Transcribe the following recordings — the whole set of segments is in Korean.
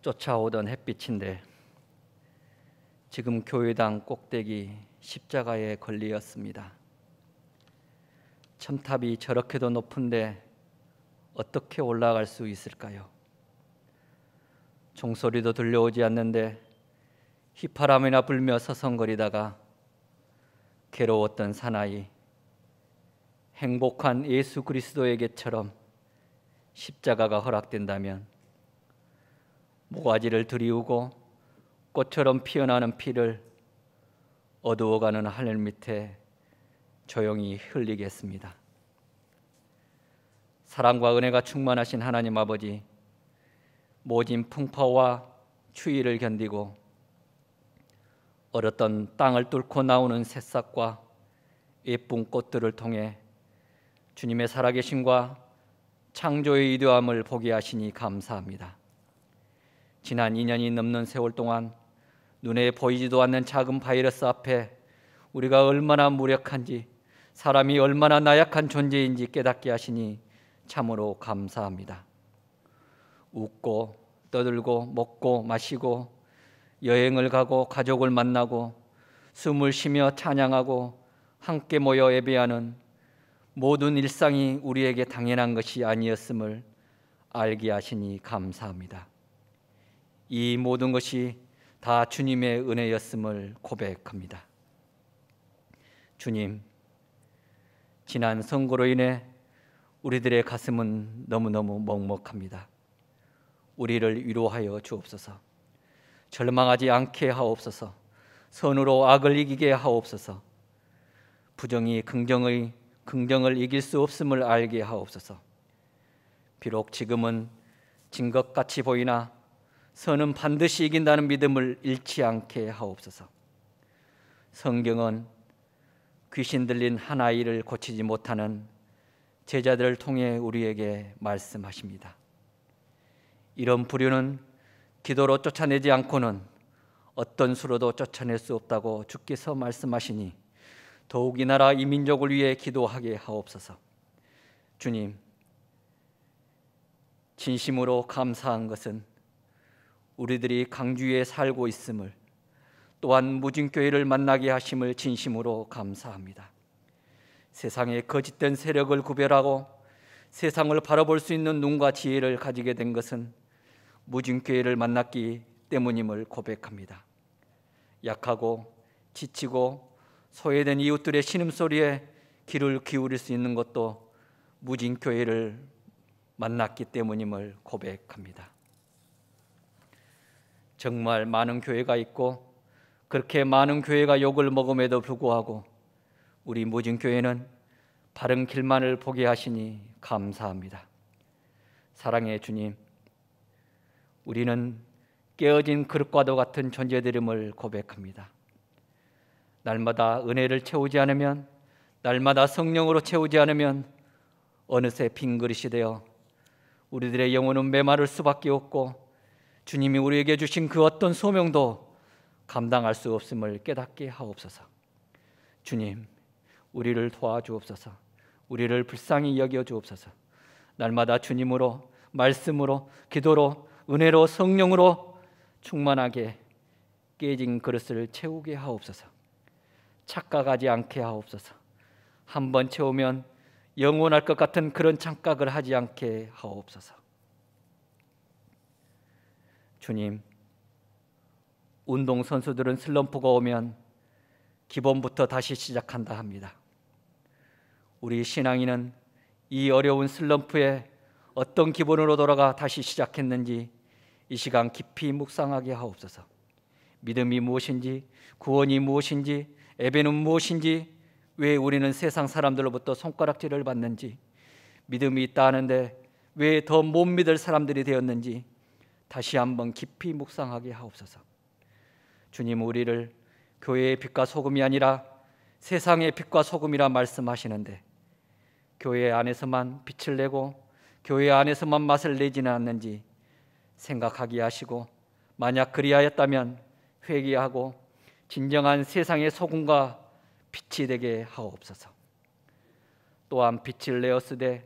쫓아오던 햇빛인데 지금 교회당 꼭대기 십자가에 걸리었습니다. 첨탑이 저렇게도 높은데 어떻게 올라갈 수 있을까요? 종소리도 들려오지 않는데 휘파람이나 불며 서성거리다가 괴로웠던 사나이, 행복한 예수 그리스도에게처럼 십자가가 허락된다면 모가지를 들이우고 꽃처럼 피어나는 피를 어두워가는 하늘 밑에 조용히 흘리겠습니다. 사랑과 은혜가 충만하신 하나님 아버지, 모진 풍파와 추위를 견디고 얼었던 땅을 뚫고 나오는 새싹과 예쁜 꽃들을 통해 주님의 살아계심과 창조의 위대함을 보게 하시니 감사합니다. 지난 2년이 넘는 세월 동안 눈에 보이지도 않는 작은 바이러스 앞에 우리가 얼마나 무력한지, 사람이 얼마나 나약한 존재인지 깨닫게 하시니 참으로 감사합니다. 웃고 떠들고 먹고 마시고 여행을 가고 가족을 만나고 숨을 쉬며 찬양하고 함께 모여 예배하는 모든 일상이 우리에게 당연한 것이 아니었음을 알게 하시니 감사합니다. 이 모든 것이 다 주님의 은혜였음을 고백합니다. 주님, 지난 선거로 인해 우리들의 가슴은 너무너무 먹먹합니다. 우리를 위로하여 주옵소서. 절망하지 않게 하옵소서. 선으로 악을 이기게 하옵소서. 부정이 긍정을 이길 수 없음을 알게 하옵소서. 비록 지금은 진 것 같이 보이나 선은 반드시 이긴다는 믿음을 잃지 않게 하옵소서. 성경은 귀신 들린 한 아이를 고치지 못하는 제자들을 통해 우리에게 말씀하십니다. 이런 불효는 기도로 쫓아내지 않고는 어떤 수로도 쫓아낼 수 없다고 주께서 말씀하시니 더욱 이 나라 이 민족을 위해 기도하게 하옵소서. 주님, 진심으로 감사한 것은 우리들이 강주에 살고 있음을, 또한 무진교회를 만나게 하심을 진심으로 감사합니다. 세상의 거짓된 세력을 구별하고 세상을 바라볼 수 있는 눈과 지혜를 가지게 된 것은 무진교회를 만났기 때문임을 고백합니다. 약하고 지치고 소외된 이웃들의 신음소리에 귀를 기울일 수 있는 것도 무진교회를 만났기 때문임을 고백합니다. 정말 많은 교회가 있고 그렇게 많은 교회가 욕을 먹음에도 불구하고 우리 무진교회는 바른 길만을 보게 하시니 감사합니다. 사랑의 주님, 우리는 깨어진 그릇과도 같은 존재들임을 고백합니다. 날마다 은혜를 채우지 않으면, 날마다 성령으로 채우지 않으면 어느새 빈 그릇이 되어 우리들의 영혼은 메마를 수밖에 없고 주님이 우리에게 주신 그 어떤 소명도 감당할 수 없음을 깨닫게 하옵소서. 주님, 우리를 도와주옵소서. 우리를 불쌍히 여겨 주옵소서. 날마다 주님으로, 말씀으로, 기도로, 은혜로, 성령으로 충만하게 깨진 그릇을 채우게 하옵소서. 착각하지 않게 하옵소서. 한번 채우면 영원할 것 같은 그런 착각을 하지 않게 하옵소서. 주님, 운동선수들은 슬럼프가 오면 기본부터 다시 시작한다 합니다. 우리 신앙인은 이 어려운 슬럼프에 어떤 기본으로 돌아가 다시 시작했는지 이 시간 깊이 묵상하게 하옵소서. 믿음이 무엇인지, 구원이 무엇인지, 예배는 무엇인지, 왜 우리는 세상 사람들로부터 손가락질을 받는지, 믿음이 있다 하는데 왜 더 못 믿을 사람들이 되었는지 다시 한번 깊이 묵상하게 하옵소서. 주님, 우리를 교회의 빛과 소금이 아니라 세상의 빛과 소금이라 말씀하시는데 교회 안에서만 빛을 내고 교회 안에서만 맛을 내지는 않는지 생각하게 하시고, 만약 그리하였다면 회개하고 진정한 세상의 소금과 빛이 되게 하옵소서. 또한 빛을 내었으되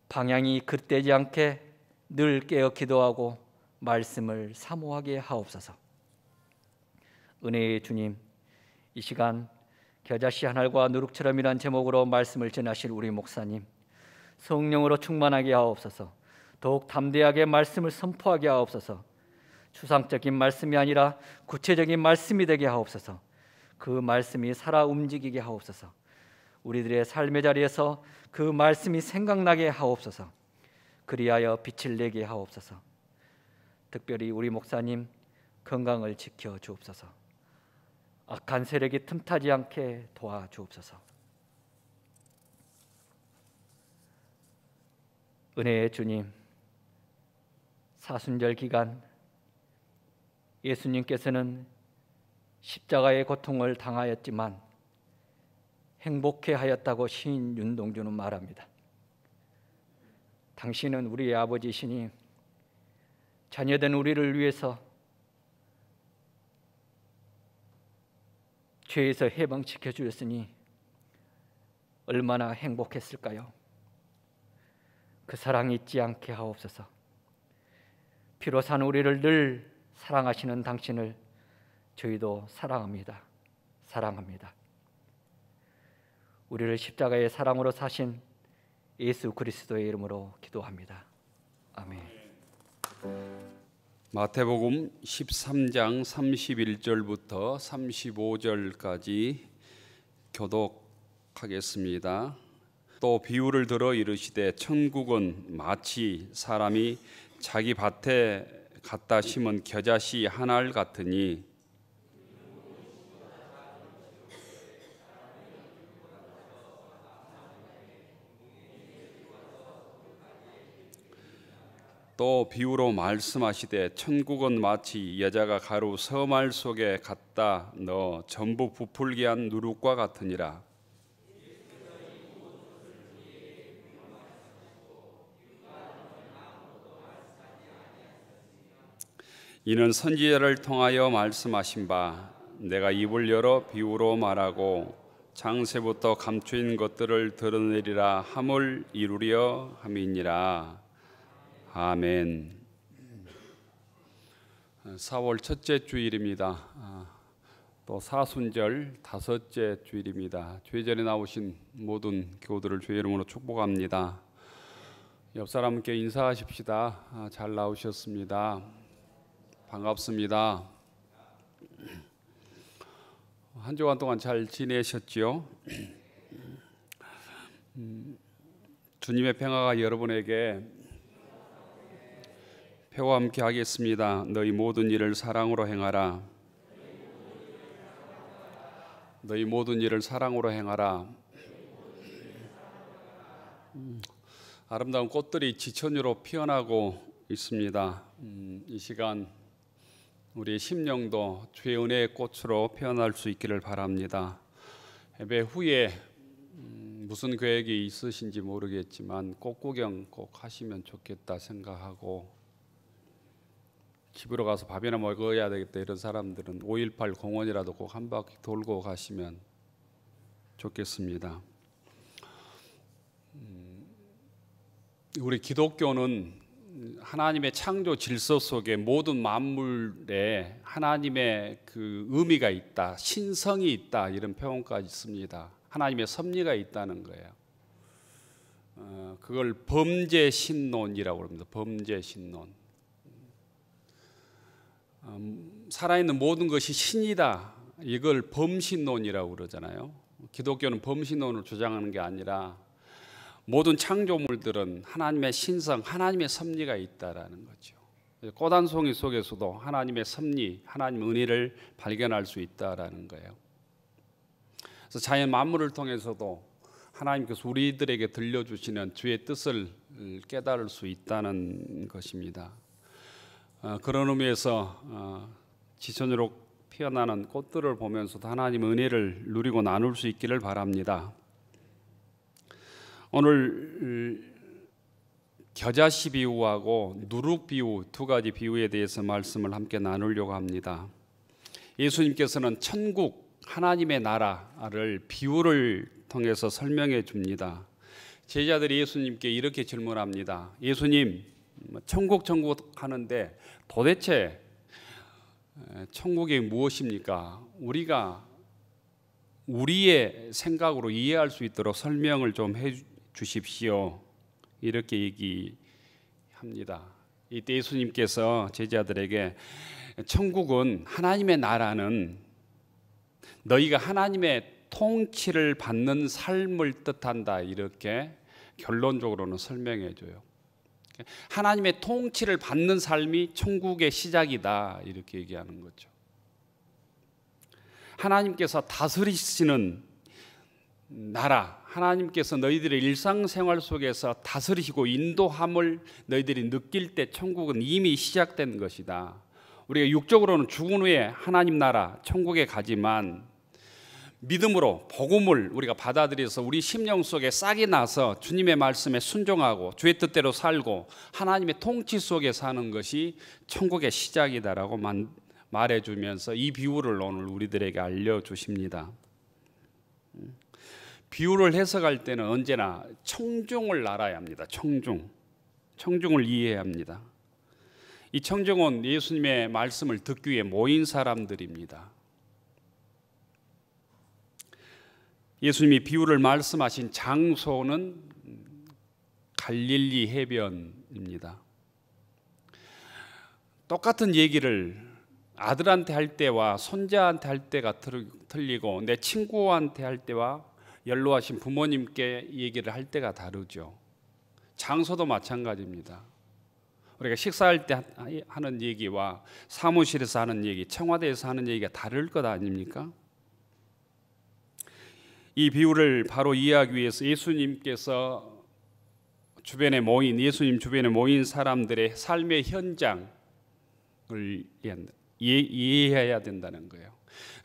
방향이 긋되지 않게 늘 깨어 기도하고 말씀을 사모하게 하옵소서. 은혜의 주님, 이 시간 겨자씨 한 알과 누룩처럼이란 제목으로 말씀을 전하실 우리 목사님, 성령으로 충만하게 하옵소서. 더욱 담대하게 말씀을 선포하게 하옵소서. 추상적인 말씀이 아니라 구체적인 말씀이 되게 하옵소서. 그 말씀이 살아 움직이게 하옵소서. 우리들의 삶의 자리에서 그 말씀이 생각나게 하옵소서. 그리하여 빛을 내게 하옵소서. 특별히 우리 목사님 건강을 지켜 주옵소서. 악한 세력이 틈타지 않게 도와주옵소서. 은혜의 주님, 사순절 기간 예수님께서는 십자가의 고통을 당하였지만 행복해 하였다고 시인 윤동주는 말합니다. 당신은 우리의 아버지시니 자녀된 우리를 위해서 죄에서 해방시켜 주셨으니 얼마나 행복했을까요? 그 사랑이 잊지 않게 하옵소서. 피로 산 우리를 늘 사랑하시는 당신을 저희도 사랑합니다. 사랑합니다. 우리를 십자가의 사랑으로 사신 예수 그리스도의 이름으로 기도합니다. 아멘. 마태복음 13장 31절부터 35절까지 교독하겠습니다. 또 비유를 들어 이르시되 천국은 마치 사람이 자기 밭에 갖다 심은 겨자씨 한 알 같으니 또 비유로 말씀하시되 천국은 마치 여자가 가루 서말 속에 갖다 넣어 전부 부풀게 한 누룩과 같으니라. 이는 선지자를 통하여 말씀하신 바 내가 입을 열어 비유로 말하고 장세부터 감추인 것들을 드러내리라 함을 이루려 함이니라. 아멘. 4월 첫째 주일입니다. 또 사순절 다섯째 주일입니다. 주일전에 나오신 모든 교우들을 주의 이름으로 축복합니다. 옆 사람께 인사하십시다. 잘 나오셨습니다. 반갑습니다. 한 주간 동안 잘 지내셨지요? 주님의 평화가 여러분에게 표와 함께 하겠습니다. 너희 모든 일을 사랑으로 행하라. 너희 모든 일을 사랑으로 행하라. 아름다운 꽃들이 지천으로 피어나고 있습니다. 이 시간 우리의 심령도 주의 은혜의 꽃으로 피어날 수 있기를 바랍니다. 예배 후에 무슨 계획이 있으신지 모르겠지만 꽃 구경 꼭 하시면 좋겠다 생각하고, 집으로 가서 밥이나 먹어야 되겠다 이런 사람들은 5.18 공원이라도 꼭 한 바퀴 돌고 가시면 좋겠습니다. 우리 기독교는 하나님의 창조 질서 속에 모든 만물에 하나님의 그 의미가 있다, 신성이 있다 이런 표현까지 있습니다. 하나님의 섭리가 있다는 거예요. 그걸 범죄신론이라고 합니다. 범죄신론. 살아있는 모든 것이 신이다, 이걸 범신론이라고 그러잖아요. 기독교는 범신론을 주장하는 게 아니라 모든 창조물들은 하나님의 신성, 하나님의 섭리가 있다라는 거죠. 꽃 한 송이 속에서도 하나님의 섭리, 하나님의 은혜를 발견할 수 있다라는 거예요. 그래서 자연 만물을 통해서도 하나님께서 우리들에게 들려주시는 주의 뜻을 깨달을 수 있다는 것입니다. 그런 의미에서 지천으로 피어나는 꽃들을 보면서도 하나님의 은혜를 누리고 나눌 수 있기를 바랍니다. 오늘 겨자씨 비유하고 누룩 비유 두 가지 비유에 대해서 말씀을 함께 나누려고 합니다. 예수님께서는 천국, 하나님의 나라를 비유를 통해서 설명해 줍니다. 제자들이 예수님께 이렇게 질문합니다. 예수님, 천국 하는데 도대체 천국이 무엇입니까? 우리가 우리의 생각으로 이해할 수 있도록 설명을 좀 해 주십시오. 이렇게 얘기합니다. 이때 예수님께서 제자들에게 천국은, 하나님의 나라는 너희가 하나님의 통치를 받는 삶을 뜻한다, 이렇게 결론적으로는 설명해 줘요. 하나님의 통치를 받는 삶이 천국의 시작이다, 이렇게 얘기하는 거죠. 하나님께서 다스리시는 나라, 하나님께서 너희들의 일상생활 속에서 다스리시고 인도함을 너희들이 느낄 때 천국은 이미 시작된 것이다. 우리가 육적으로는 죽은 후에 하나님 나라 천국에 가지만 믿음으로 복음을 우리가 받아들여서 우리 심령 속에 싹이 나서 주님의 말씀에 순종하고 주의 뜻대로 살고 하나님의 통치 속에 사는 것이 천국의 시작이다라고 말해주면서 이 비유를 오늘 우리들에게 알려주십니다. 비유를 해석할 때는 언제나 청중을 알아야 합니다. 청중을 이해해야 합니다. 이 청중은 예수님의 말씀을 듣기 위해 모인 사람들입니다. 예수님이 비유를 말씀하신 장소는 갈릴리 해변입니다. 똑같은 얘기를 아들한테 할 때와 손자한테 할 때가 틀리고 내 친구한테 할 때와 연로하신 부모님께 얘기를 할 때가 다르죠. 장소도 마찬가지입니다. 우리가 식사할 때 하는 얘기와 사무실에서 하는 얘기, 청와대에서 하는 얘기가 다를 것 아닙니까? 이 비유를 바로 이해하기 위해서 예수님께서 예수님 주변에 모인 사람들의 삶의 현장을 이해해야 된다는 거예요.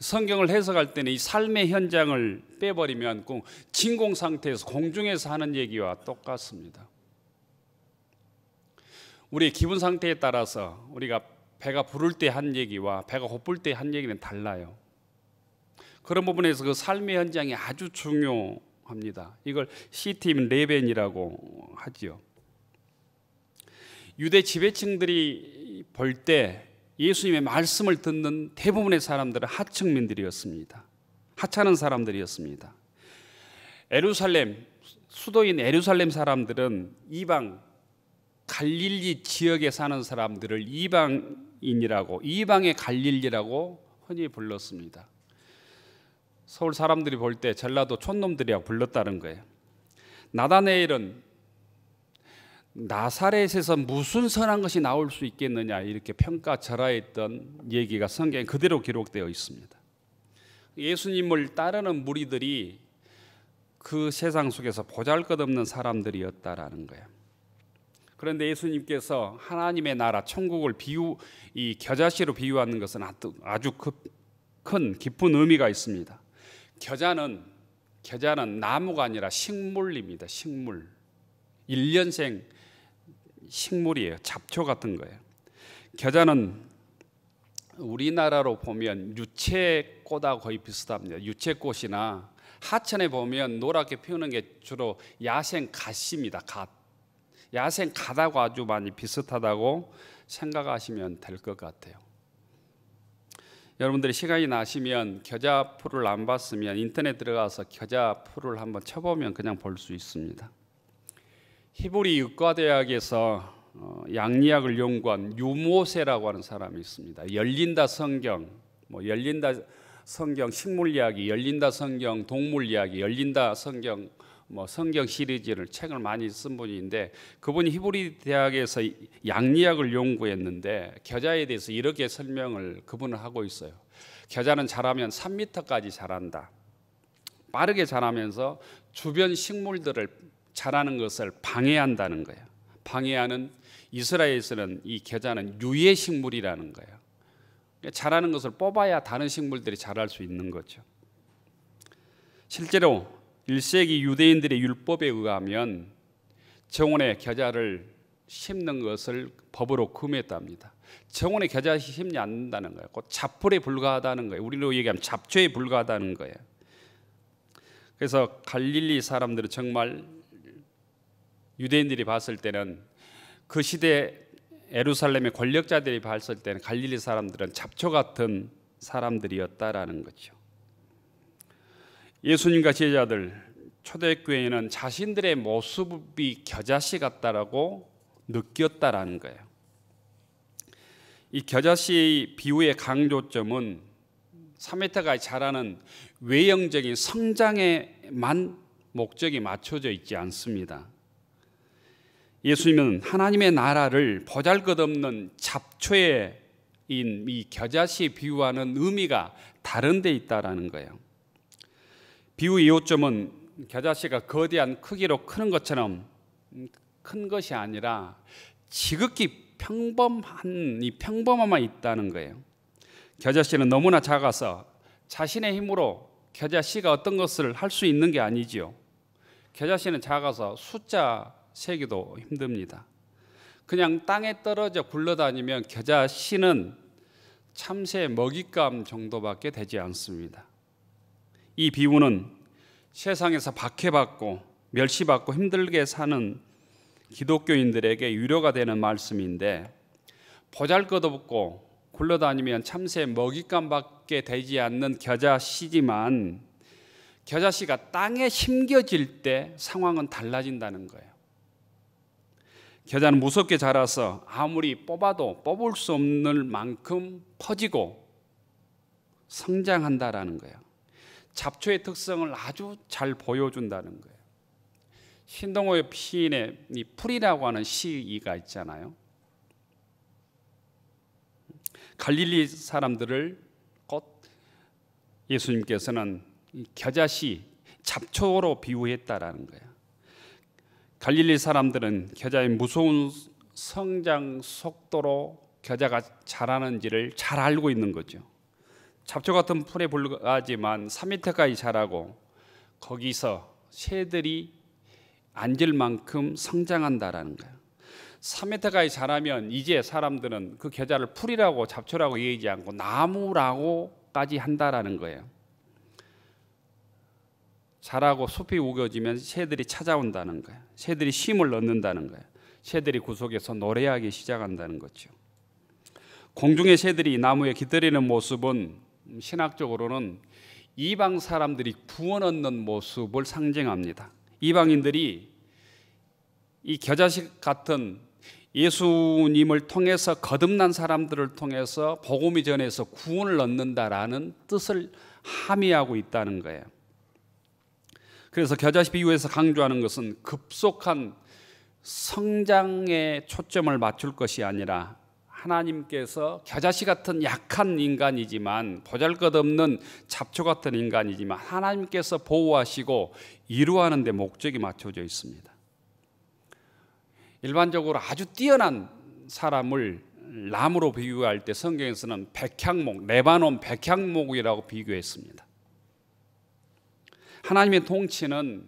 성경을 해석할 때는 이 삶의 현장을 빼버리면 진공 상태에서 공중에서 하는 얘기와 똑같습니다. 우리의 기분 상태에 따라서 우리가 배가 부를 때 한 얘기와 배가 고플 때 한 얘기는 달라요. 그런 부분에서 그 삶의 현장이 아주 중요합니다. 이걸 시팀 레벤이라고 하지요. 유대 지배층들이 볼 때 예수님의 말씀을 듣는 대부분의 사람들은 하층민들이었습니다. 하찮은 사람들이었습니다. 수도인 에루살렘 사람들은 이방 갈릴리 지역에 사는 사람들을 이방인이라고, 이방의 갈릴리라고 흔히 불렀습니다. 서울 사람들이 볼 때 전라도 촌놈들이라고 불렀다는 거예요. 나다네엘은 나사렛에서 무슨 선한 것이 나올 수 있겠느냐, 이렇게 평가절하했던 얘기가 성경에 그대로 기록되어 있습니다. 예수님을 따르는 무리들이 그 세상 속에서 보잘것없는 사람들이었다라는 거예요. 그런데 예수님께서 하나님의 나라 천국을 이 겨자씨로 비유하는 것은 아주 큰 깊은 의미가 있습니다. 겨자는 나무가 아니라 식물입니다. 식물. 1년생 식물이에요. 잡초 같은 거예요. 겨자는 우리나라로 보면 유채꽃하고 거의 비슷합니다. 유채꽃이나 하천에 보면 노랗게 피우는 게 주로 야생 갓입니다. 갓. 야생 갓하고 아주 많이 비슷하다고 생각하시면 될 것 같아요. 여러분들이 시간이 나시면 겨자 풀을 안 봤으면 인터넷 들어가서 겨자 풀을 한번 쳐보면 그냥 볼 수 있습니다. 히브리 의과대학에서 양리학을 연구한 유모세라고 하는 사람이 있습니다. 열린다 성경, 열린다 성경 식물 이야기, 열린다 성경 동물 이야기, 열린다 성경 성경 시리즈를 책을 많이 쓴 분인데, 그분이 히브리 대학에서 양리학을 연구했는데 겨자에 대해서 이렇게 설명을 그분은 하고 있어요. 겨자는 자라면 3m까지 자란다. 빠르게 자라면서 주변 식물들을 자라는 것을 방해한다는 거예요. 방해하는, 이스라엘에서는 이 겨자는 유해 식물이라는 거예요. 자라는 것을 뽑아야 다른 식물들이 자랄 수 있는 거죠. 실제로 1세기 유대인들의 율법에 의하면 정원에 겨자를 심는 것을 법으로 금했답니다. 정원에 겨자 심지 않는다는 거예요. 곧 잡풀에 불과하다는 거예요. 우리로 얘기하면 잡초에 불과하다는 거예요. 그래서 갈릴리 사람들은 정말 유대인들이 봤을 때는 그 시대 예루살렘의 권력자들이 봤을 때는 갈릴리 사람들은 잡초 같은 사람들이었다라는 거죠. 예수님과 제자들 초대교회는 자신들의 모습이 겨자씨 같다라고 느꼈다라는 거예요. 이 겨자씨 비유의 강조점은 3m까지 자라는 외형적인 성장에만 목적이 맞춰져 있지 않습니다. 예수님은 하나님의 나라를 보잘것없는 잡초인 이 겨자씨에 비유하는 의미가 다른 데 있다라는 거예요. 비유의 요점은 겨자씨가 거대한 크기로 크는 것처럼 큰 것이 아니라 지극히 평범한 이 평범함만 있다는 거예요. 겨자씨는 너무나 작아서 자신의 힘으로 겨자씨가 어떤 것을 할 수 있는 게 아니지요. 겨자씨는 작아서 숫자 세기도 힘듭니다. 그냥 땅에 떨어져 굴러다니면 겨자씨는 참새의 먹잇감 정도밖에 되지 않습니다. 이 비유는 세상에서 박해받고 멸시받고 힘들게 사는 기독교인들에게 위로가 되는 말씀인데, 보잘것없고 굴러다니면 참새의 먹잇감밖에 되지 않는 겨자씨지만 겨자씨가 땅에 심겨질 때 상황은 달라진다는 거예요. 겨자는 무섭게 자라서 아무리 뽑아도 뽑을 수 없는 만큼 퍼지고 성장한다라는 거예요. 잡초의 특성을 아주 잘 보여준다는 거예요. 신동호 시인의 이 풀이라고 하는 시가 있잖아요. 갈릴리 사람들을 곧 예수님께서는 겨자씨, 잡초로 비유했다라는 거예요. 갈릴리 사람들은 겨자의 무서운 성장 속도로 겨자가 자라는지를 잘 알고 있는 거죠. 잡초 같은 풀에 불과하지만 3m까지 자라고 거기서 새들이 앉을 만큼 성장한다라는 거예요. 3m까지 자라면 이제 사람들은 그 겨자를 풀이라고 잡초라고 얘기하지 않고 나무라고까지 한다라는 거예요. 자라고 숲이 우거지면 새들이 찾아온다는 거예요. 새들이 쉼을 얻는다는 거예요. 새들이 그 속에서 노래하기 시작한다는 거죠. 공중의 새들이 나무에 깃들이는 모습은 신학적으로는 이방 사람들이 구원 얻는 모습을 상징합니다. 이방인들이 이 겨자씨 같은 예수님을 통해서 거듭난 사람들을 통해서 복음이 전해서 구원을 얻는다라는 뜻을 함의하고 있다는 거예요. 그래서 겨자씨 비유에서 강조하는 것은 급속한 성장에 초점을 맞출 것이 아니라 하나님께서 겨자씨 같은 약한 인간이지만 보잘것없는 잡초 같은 인간이지만 하나님께서 보호하시고 이루하는 데 목적이 맞춰져 있습니다. 일반적으로 아주 뛰어난 사람을 나무로 비유할 때 성경에서는 백향목, 레바논 백향목이라고 비교했습니다. 하나님의 통치는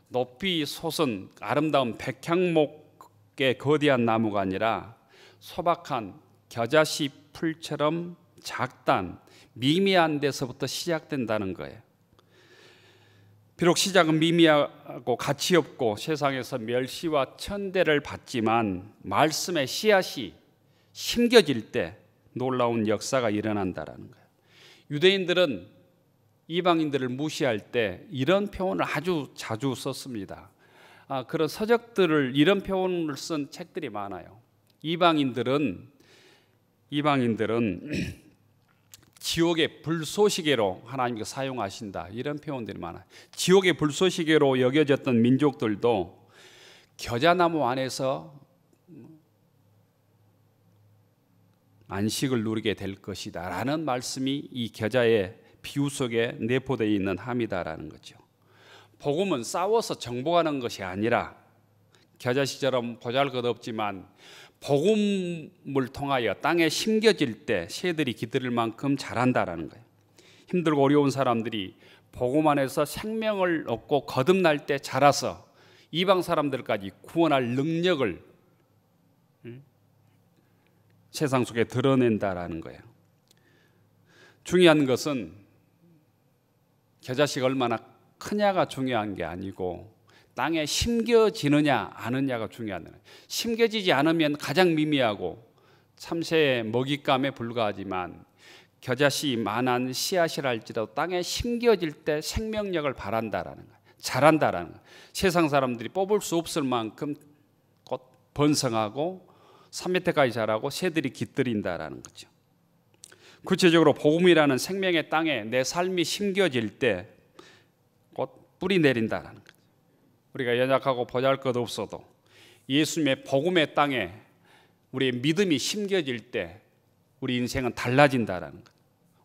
높이 솟은 아름다운 백향목의 거대한 나무가 아니라 소박한 겨자씨 풀처럼 작단, 미미한 데서부터 시작된다는 거예요. 비록 시작은 미미하고 가치 없고 세상에서 멸시와 천대를 받지만 말씀의 씨앗이 심겨질 때 놀라운 역사가 일어난다는 거예요. 유대인들은 이방인들을 무시할 때 이런 표현을 아주 자주 썼습니다. 그런 서적들을 이런 표현을 쓴 책들이 많아요. 이방인들은 지옥의 불쏘시개로 하나님께서 사용하신다, 이런 표현들이 많아요. 지옥의 불쏘시개로 여겨졌던 민족들도 겨자나무 안에서 안식을 누리게 될 것이다 라는 말씀이 이 겨자의 비유 속에 내포되어 있는 함이다라는 거죠. 복음은 싸워서 정복하는 것이 아니라 겨자씨처럼 보잘것없지만 복음을 통하여 땅에 심겨질 때 새들이 깃들 만큼 자란다라는 거예요. 힘들고 어려운 사람들이 복음 안에서 생명을 얻고 거듭날 때 자라서 이방 사람들까지 구원할 능력을 세상 속에 드러낸다라는 거예요. 중요한 것은 겨자씨가 얼마나 크냐가 중요한 게 아니고 땅에 심겨지느냐 아느냐가 중요하다. 심겨지지 않으면 가장 미미하고 참새의 먹잇감에 불과하지만 겨자씨만한 씨앗이라 할지라도 땅에 심겨질 때 생명력을 발한다라는 거예요. 자란다라는 거예요. 세상 사람들이 뽑을 수 없을 만큼 곧 번성하고 3m까지 자라고 새들이 깃들인다라는 거죠. 구체적으로 복음이라는 생명의 땅에 내 삶이 심겨질 때 곧 뿌리 내린다라는 거죠. 우리가 연약하고 보잘것없어도 예수님의 복음의 땅에 우리의 믿음이 심겨질 때 우리 인생은 달라진다라는 것.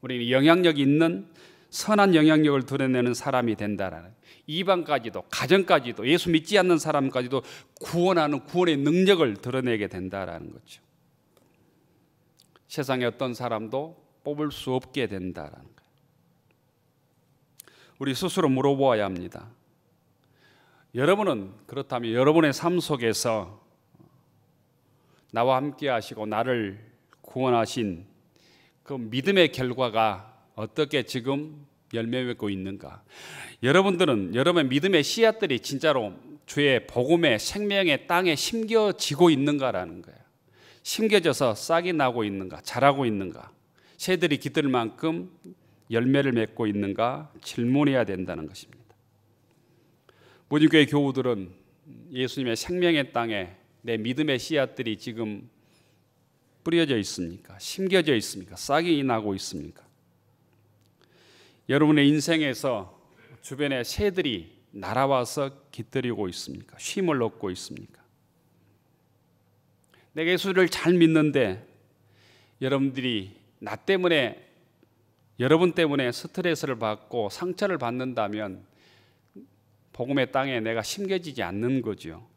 우리는 영향력 있는 선한 영향력을 드러내는 사람이 된다라는, 이방까지도 가정까지도 예수 믿지 않는 사람까지도 구원하는 구원의 능력을 드러내게 된다라는 거죠. 세상에 어떤 사람도 뽑을 수 없게 된다라는 거예요. 우리 스스로 물어보아야 합니다. 여러분은 그렇다면 여러분의 삶 속에서 나와 함께 하시고 나를 구원하신 그 믿음의 결과가 어떻게 지금 열매 맺고 있는가? 여러분들은 여러분의 믿음의 씨앗들이 진짜로 주의 복음의 생명의 땅에 심겨지고 있는가라는 거예요. 심겨져서 싹이 나고 있는가? 자라고 있는가? 새들이 깃들 만큼 열매를 맺고 있는가? 질문해야 된다는 것입니다. 모진교회 교우들은 예수님의 생명의 땅에 내 믿음의 씨앗들이 지금 뿌려져 있습니까? 심겨져 있습니까? 싹이 나고 있습니까? 여러분의 인생에서 주변에 새들이 날아와서 깃들이고 있습니까? 쉼을 얻고 있습니까? 내가 예수를 잘 믿는데 여러분들이 나 때문에, 여러분 때문에 스트레스를 받고 상처를 받는다면 복음의 땅에 내가 심겨지지 않는 거죠.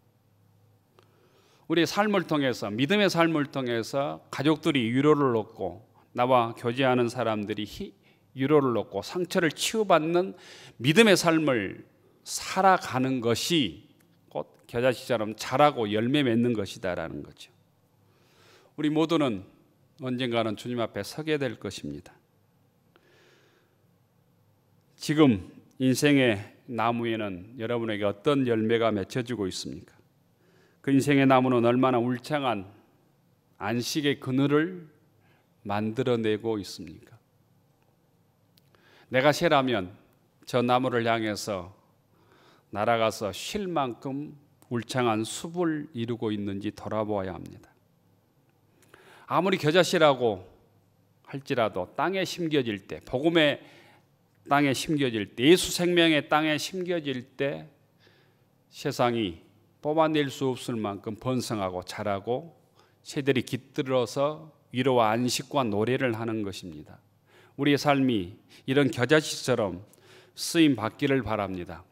우리의 삶을 통해서, 믿음의 삶을 통해서 가족들이 위로를 얻고 나와 교제하는 사람들이 위로를 얻고 상처를 치유받는 믿음의 삶을 살아가는 것이 곧 겨자씨처럼 자라고 열매 맺는 것이다라는 거죠. 우리 모두는 언젠가는 주님 앞에 서게 될 것입니다. 지금 인생의 나무에는 여러분에게 어떤 열매가 맺혀지고 있습니까? 그 인생의 나무는 얼마나 울창한 안식의 그늘을 만들어내고 있습니까? 내가 새라면 저 나무를 향해서 날아가서 쉴 만큼 울창한 숲을 이루고 있는지 돌아보아야 합니다. 아무리 겨자씨라고 할지라도 땅에 심겨질 때, 복음의 땅에 심겨질 때, 예수 생명의 땅에 심겨질 때 세상이 뽑아낼 수 없을 만큼 번성하고 자라고 새들이 깃들어서 위로와 안식과 노래를 하는 것입니다. 우리의 삶이 이런 겨자씨처럼 쓰임 받기를 바랍니다.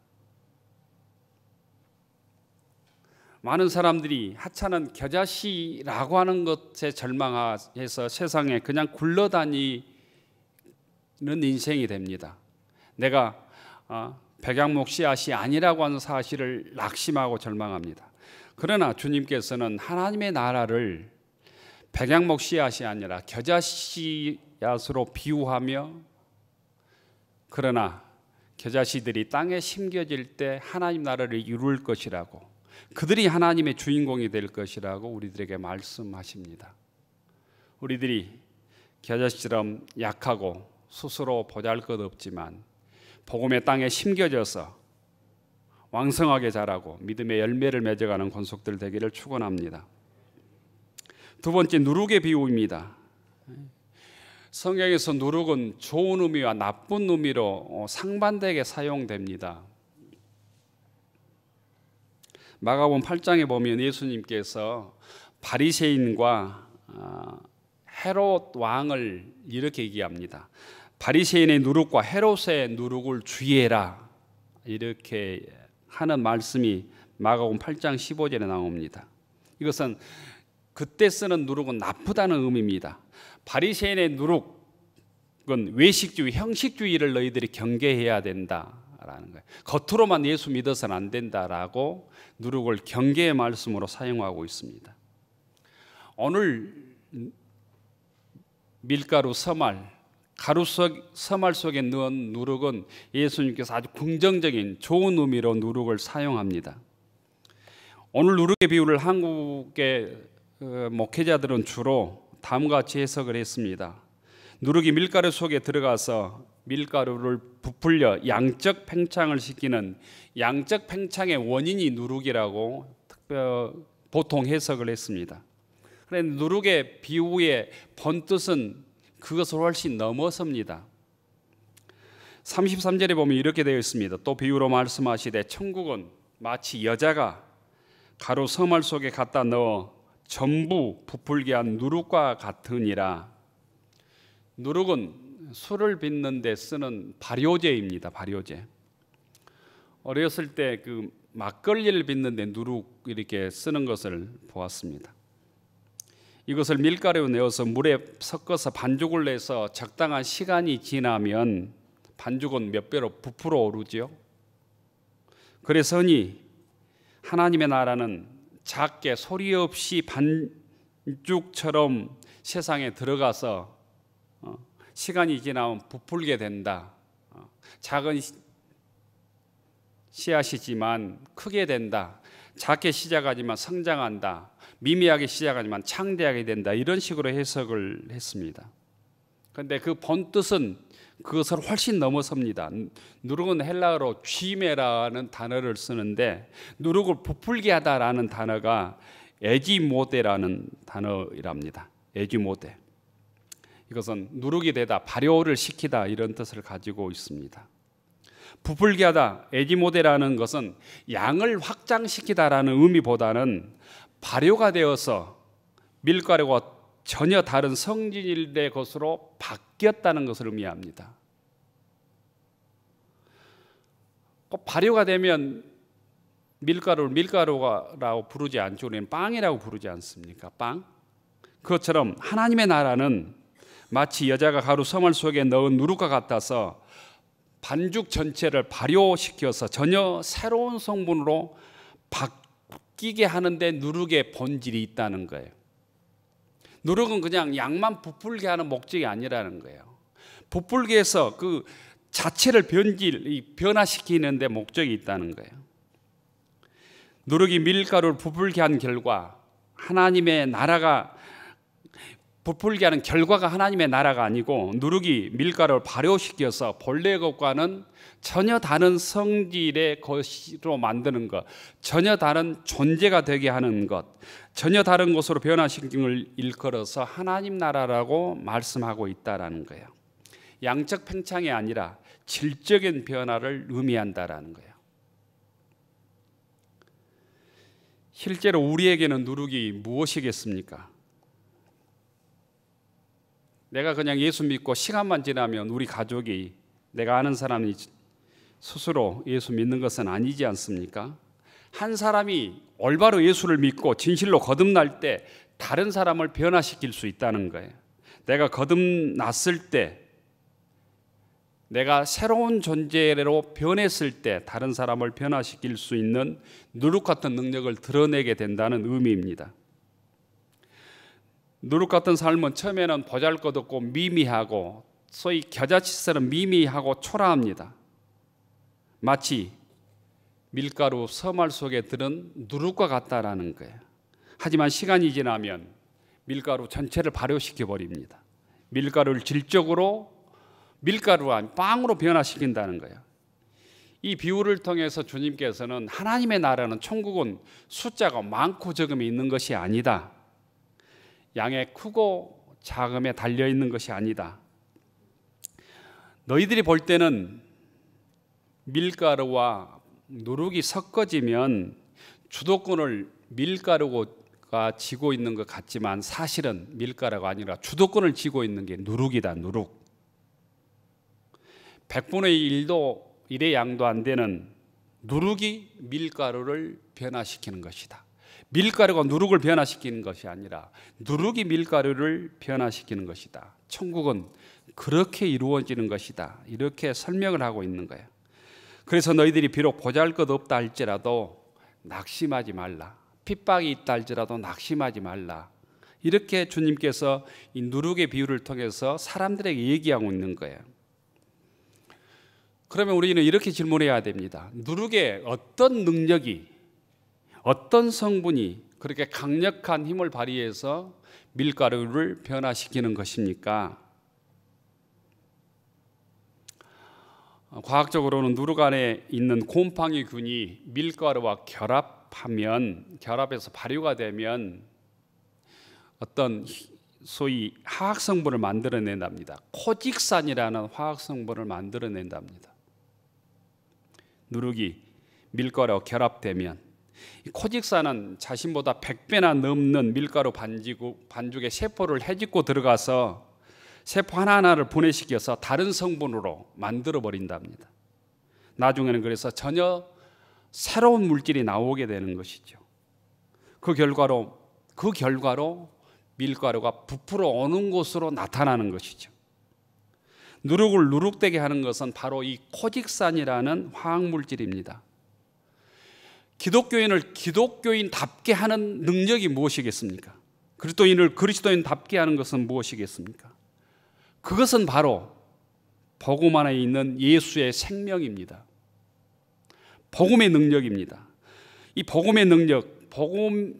많은 사람들이 하찮은 겨자씨라고 하는 것에 절망해서 세상에 그냥 굴러다니는 인생이 됩니다. 내가 백양목 씨앗이 아니라고 하는 사실을 낙심하고 절망합니다. 그러나 주님께서는 하나님의 나라를 백양목 씨앗이 아니라 겨자씨앗으로 비유하며, 그러나 겨자씨들이 땅에 심겨질 때 하나님 나라를 이룰 것이라고, 그들이 하나님의 주인공이 될 것이라고 우리들에게 말씀하십니다. 우리들이 겨자씨처럼 약하고 스스로 보잘것없지만 복음의 땅에 심겨져서 왕성하게 자라고 믿음의 열매를 맺어가는 권속들 되기를 축원합니다. 두 번째, 누룩의 비유입니다. 성경에서 누룩은 좋은 의미와 나쁜 의미로 상반되게 사용됩니다. 마가복음 8장에 보면 예수님께서 바리새인과 헤롯 왕을 이렇게 얘기합니다. 바리새인의 누룩과 헤롯의 누룩을 주의해라, 이렇게 하는 말씀이 마가복음 8장 15절에 나옵니다. 이것은 그때 쓰는 누룩은 나쁘다는 의미입니다. 바리새인의 누룩은 외식주의, 형식주의를 너희들이 경계해야 된다라는 거예요. 겉으로만 예수 믿어서는 안 된다라고 누룩을 경계의 말씀으로 사용하고 있습니다. 오늘 밀가루, 서말, 서말 속에 넣은 누룩은 예수님께서 아주 긍정적인 좋은 의미로 누룩을 사용합니다. 오늘 누룩의 비유를 한국의 목회자들은 주로 다음과 같이 해석을 했습니다. 누룩이 밀가루 속에 들어가서 밀가루를 부풀려 양적 팽창을 시키는 양적 팽창의 원인이 누룩이라고 보통 해석을 했습니다. 그런데 누룩의 비유의 본뜻은 그것을 훨씬 넘어섭니다. 33절에 보면 이렇게 되어 있습니다. 또 비유로 말씀하시되 천국은 마치 여자가 가루 서말 속에 갖다 넣어 전부 부풀게 한 누룩과 같으니라. 누룩은 술을 빚는 데 쓰는 발효제입니다. 발효제. 어렸을 때 그 막걸리를 빚는 데 누룩 이렇게 쓰는 것을 보았습니다. 이것을 밀가루에 넣어서 물에 섞어서 반죽을 내서 적당한 시간이 지나면 반죽은 몇 배로 부풀어 오르지요. 그래서니 하나님의 나라는 작게 소리 없이 반죽처럼 세상에 들어가서 시간이 지나면 부풀게 된다. 작은 씨앗이지만 크게 된다. 작게 시작하지만 성장한다. 미미하게 시작하지만 창대하게 된다. 이런 식으로 해석을 했습니다. 그런데 그 본뜻은 그것을 훨씬 넘어섭니다. 누룩은 헬라어로 쥐메라는 단어를 쓰는데 누룩을 부풀게 하다라는 단어가 에지모데라는 단어이랍니다. 에지모데. 이것은 누룩이 되다, 발효를 시키다 이런 뜻을 가지고 있습니다. 부풀게 하다, 에지모데라는 것은 양을 확장시키다라는 의미보다는 발효가 되어서 밀가루가 전혀 다른 성질의 것으로 바뀌었다는 것을 의미합니다. 발효가 되면 밀가루를 밀가루라고 부르지 않죠. 우리는 빵이라고 부르지 않습니까? 빵. 그것처럼 하나님의 나라는 마치 여자가 가루 서말 속에 넣은 누룩과 같아서 반죽 전체를 발효시켜서 전혀 새로운 성분으로 바뀌게 하는데 누룩의 본질이 있다는 거예요. 누룩은 그냥 양만 부풀게 하는 목적이 아니라는 거예요. 부풀게 해서 그 자체를 변화시키는 데 목적이 있다는 거예요. 누룩이 밀가루를 부풀게 한 결과 하나님의 나라가 부풀게 하는 결과가 하나님의 나라가 아니고 누룩이 밀가루를 발효시켜서 본래 것과는 전혀 다른 성질의 것으로 만드는 것, 전혀 다른 존재가 되게 하는 것, 전혀 다른 것으로 변화시키는 걸 일컬어서 하나님 나라라고 말씀하고 있다라는 거예요. 양적 팽창이 아니라 질적인 변화를 의미한다라는 거예요. 실제로 우리에게는 누룩이 무엇이겠습니까? 내가 그냥 예수 믿고 시간만 지나면 우리 가족이, 내가 아는 사람이 스스로 예수 믿는 것은 아니지 않습니까? 한 사람이 올바로 예수를 믿고 진실로 거듭날 때 다른 사람을 변화시킬 수 있다는 거예요. 내가 거듭났을 때, 내가 새로운 존재로 변했을 때 다른 사람을 변화시킬 수 있는 누룩 같은 능력을 드러내게 된다는 의미입니다. 누룩 같은 삶은 처음에는 보잘것없고 미미하고 소위 겨자치처럼 미미하고 초라합니다. 마치 밀가루 서말 속에 들은 누룩과 같다라는 거예요. 하지만 시간이 지나면 밀가루 전체를 발효시켜 버립니다. 밀가루를 질적으로 밀가루가 아닌 빵으로 변화시킨다는 거예요. 이 비유를 통해서 주님께서는 하나님의 나라는, 천국은 숫자가 많고 적음이 있는 것이 아니다. 양의 크고 작음에 달려있는 것이 아니다. 너희들이 볼 때는 밀가루와 누룩이 섞어지면 주도권을 밀가루가 쥐고 있는 것 같지만 사실은 밀가루가 아니라 주도권을 쥐고 있는 게 누룩이다. 누룩. 100분의 1의 양도 안 되는 누룩이 밀가루를 변화시키는 것이다. 밀가루가 누룩을 변화시키는 것이 아니라 누룩이 밀가루를 변화시키는 것이다. 천국은 그렇게 이루어지는 것이다. 이렇게 설명을 하고 있는 거예요. 그래서 너희들이 비록 보잘것없다 할지라도 낙심하지 말라. 핍박이 있다 할지라도 낙심하지 말라. 이렇게 주님께서 이 누룩의 비유를 통해서 사람들에게 얘기하고 있는 거예요. 그러면 우리는 이렇게 질문해야 됩니다. 누룩의 어떤 능력이, 어떤 성분이 그렇게 강력한 힘을 발휘해서 밀가루를 변화시키는 것입니까? 과학적으로는 누룩 안에 있는 곰팡이균이 밀가루와 결합해서 발효가 되면 어떤 소위 화학성분을 만들어낸답니다. 코직산이라는 화학성분을 만들어낸답니다. 누룩이 밀가루와 결합되면 코직산은 자신보다 100배나 넘는 밀가루 반죽에 세포를 헤집고 들어가서 세포 하나하나를 분해시켜서 다른 성분으로 만들어 버린답니다. 나중에는 그래서 전혀 새로운 물질이 나오게 되는 것이죠. 그 결과로 밀가루가 부풀어 오는 곳으로 나타나는 것이죠. 누룩을 누룩되게 하는 것은 바로 이 코직산이라는 화학물질입니다. 기독교인을 기독교인답게 하는 능력이 무엇이겠습니까? 그리스도인을 그리스도인답게 하는 것은 무엇이겠습니까? 그것은 바로 복음 안에 있는 예수의 생명입니다. 복음의 능력입니다. 이 복음의 능력,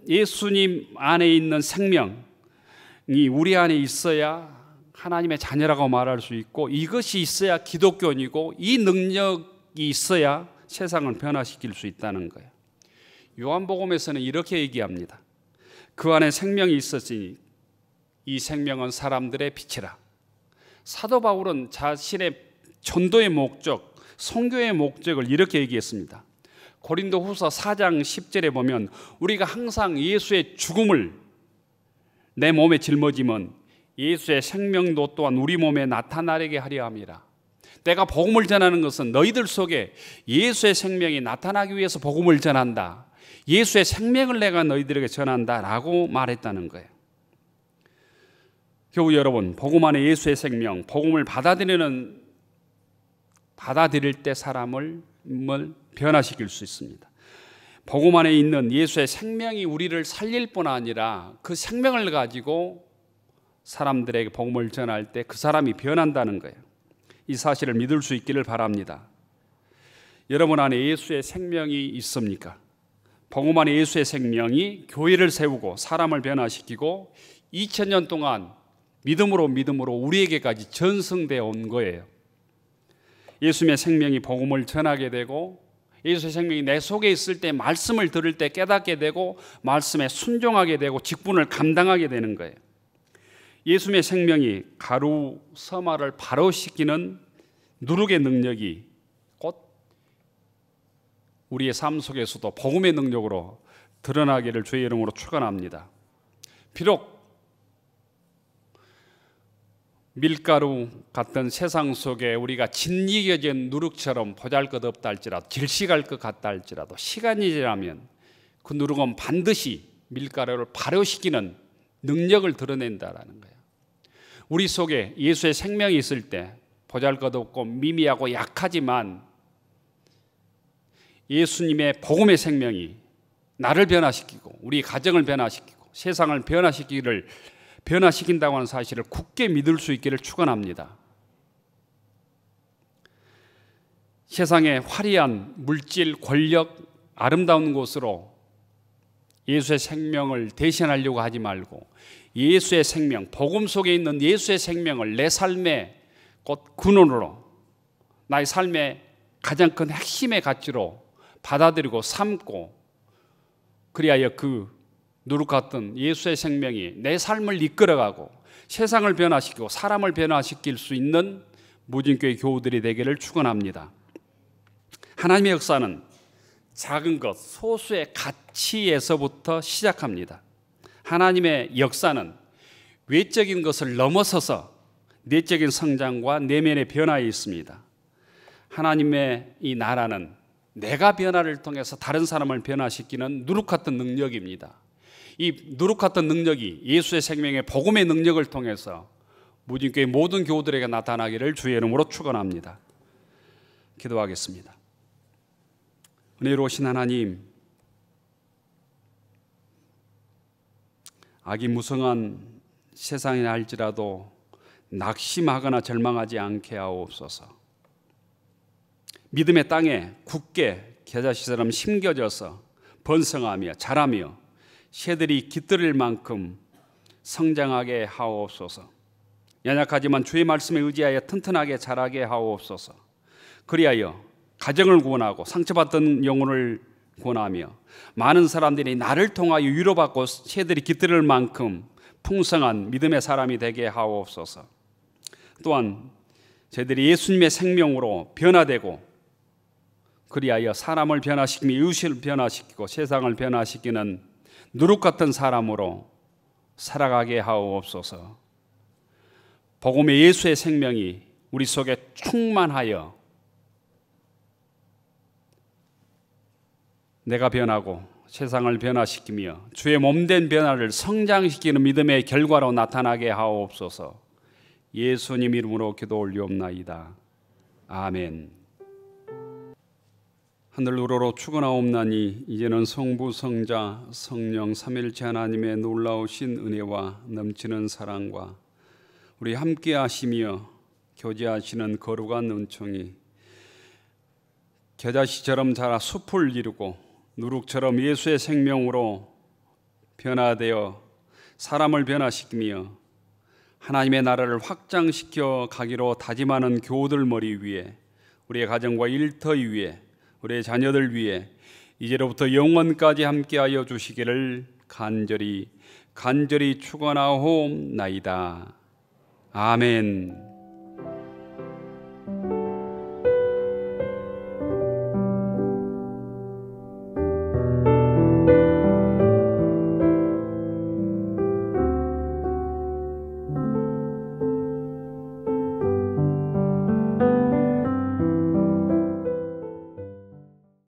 예수님 안에 있는 생명이 우리 안에 있어야 하나님의 자녀라고 말할 수 있고, 이것이 있어야 기독교인이고, 이 능력이 있어야 세상을 변화시킬 수 있다는 거예요. 요한복음에서는 이렇게 얘기합니다. 그 안에 생명이 있었으니 이 생명은 사람들의 빛이라. 사도 바울은 자신의 전도의 목적, 선교의 목적을 이렇게 얘기했습니다. 고린도후서 4장 10절에 보면 우리가 항상 예수의 죽음을 내 몸에 짊어지면 예수의 생명도 또한 우리 몸에 나타나게 하려 함이라. 내가 복음을 전하는 것은 너희들 속에 예수의 생명이 나타나기 위해서 복음을 전한다. 예수의 생명을 내가 너희들에게 전한다라고 말했다는 거예요. 결국 여러분, 복음 안에 예수의 생명, 복음을 받아들일 때 사람을 변화시킬 수 있습니다. 복음 안에 있는 예수의 생명이 우리를 살릴 뿐 아니라 그 생명을 가지고 사람들에게 복음을 전할 때 그 사람이 변한다는 거예요. 이 사실을 믿을 수 있기를 바랍니다. 여러분 안에 예수의 생명이 있습니까? 복음 안에 예수의 생명이 교회를 세우고 사람을 변화시키고 2000년 동안 믿음으로 우리에게까지 전승되어 온 거예요. 예수님의 생명이 복음을 전하게 되고, 예수의 생명이 내 속에 있을 때 말씀을 들을 때 깨닫게 되고, 말씀에 순종하게 되고 직분을 감당하게 되는 거예요. 예수님의 생명이 가루 서마를 발효시키는 누룩의 능력이 곧 우리의 삶 속에서도 복음의 능력으로 드러나기를 주의 이름으로 축원합니다. 비록 밀가루 같은 세상 속에 우리가 진이겨진 누룩처럼 보잘것없다 할지라도, 질식할 것 같다 할지라도 시간이 지나면 그 누룩은 반드시 밀가루를 발효시키는 능력을 드러낸다라는 거예요. 우리 속에 예수의 생명이 있을 때 보잘것없고 미미하고 약하지만 예수님의 복음의 생명이 나를 변화시키고 우리 가정을 변화시키고 세상을 변화시킨다고 하는 사실을 굳게 믿을 수 있기를 축원합니다. 세상의 화려한 물질, 권력, 아름다운 곳으로 예수의 생명을 대신하려고 하지 말고 예수의 생명, 복음 속에 있는 예수의 생명을 내 삶의 곧 근원으로, 나의 삶의 가장 큰 핵심의 가치로 받아들이고 삼고, 그리하여 그 누룩 같은 예수의 생명이 내 삶을 이끌어가고 세상을 변화시키고 사람을 변화시킬 수 있는 무진교회 교우들이 되기를 축원합니다. 하나님의 역사는 작은 것, 소수의 가치에서부터 시작합니다. 하나님의 역사는 외적인 것을 넘어서서 내적인 성장과 내면의 변화에 있습니다. 하나님의 이 나라는 내가 변화를 통해서 다른 사람을 변화시키는 누룩 같은 능력입니다. 이 누룩 같은 능력이 예수의 생명의 복음의 능력을 통해서 무진교회 모든 교우들에게 나타나기를 주의 이름으로 축원합니다. 기도하겠습니다. 은혜로우신 하나님, 악이 무성한 세상에 할지라도 낙심하거나 절망하지 않게 하옵소서. 믿음의 땅에 굳게 겨자씨처럼 심겨져서 번성하며 자라며 새들이 깃들일 만큼 성장하게 하옵소서. 연약하지만 주의 말씀에 의지하여 튼튼하게 자라게 하옵소서. 그리하여 가정을 구원하고 상처받던 영혼을 구원하며 많은 사람들이 나를 통하여 위로받고 새들이 깃들일 만큼 풍성한 믿음의 사람이 되게 하옵소서. 또한 저희들이 예수님의 생명으로 변화되고 그리하여 사람을 변화시키며 이웃을 변화시키고 세상을 변화시키는 누룩 같은 사람으로 살아가게 하옵소서. 복음의 예수의 생명이 우리 속에 충만하여 내가 변하고 세상을 변화시키며 주의 몸된 변화를 성장시키는 믿음의 결과로 나타나게 하옵소서. 예수님 이름으로 기도 올리옵나이다. 아멘. 하늘 우러러 축원하옵나니 이제는 성부 성자 성령 삼일체 하나님의 놀라우신 은혜와 넘치는 사랑과 우리 함께 하시며 교제하시는 거룩한 은총이 겨자씨처럼 자라 숲을 이루고 누룩처럼 예수의 생명으로 변화되어 사람을 변화시키며 하나님의 나라를 확장시켜 가기로 다짐하는 교우들 머리 위에 우리의 가정과 일터 위에 우리의 자녀들 위해 이제로부터 영원까지 함께하여 주시기를 간절히 축원하옵나이다. 아멘.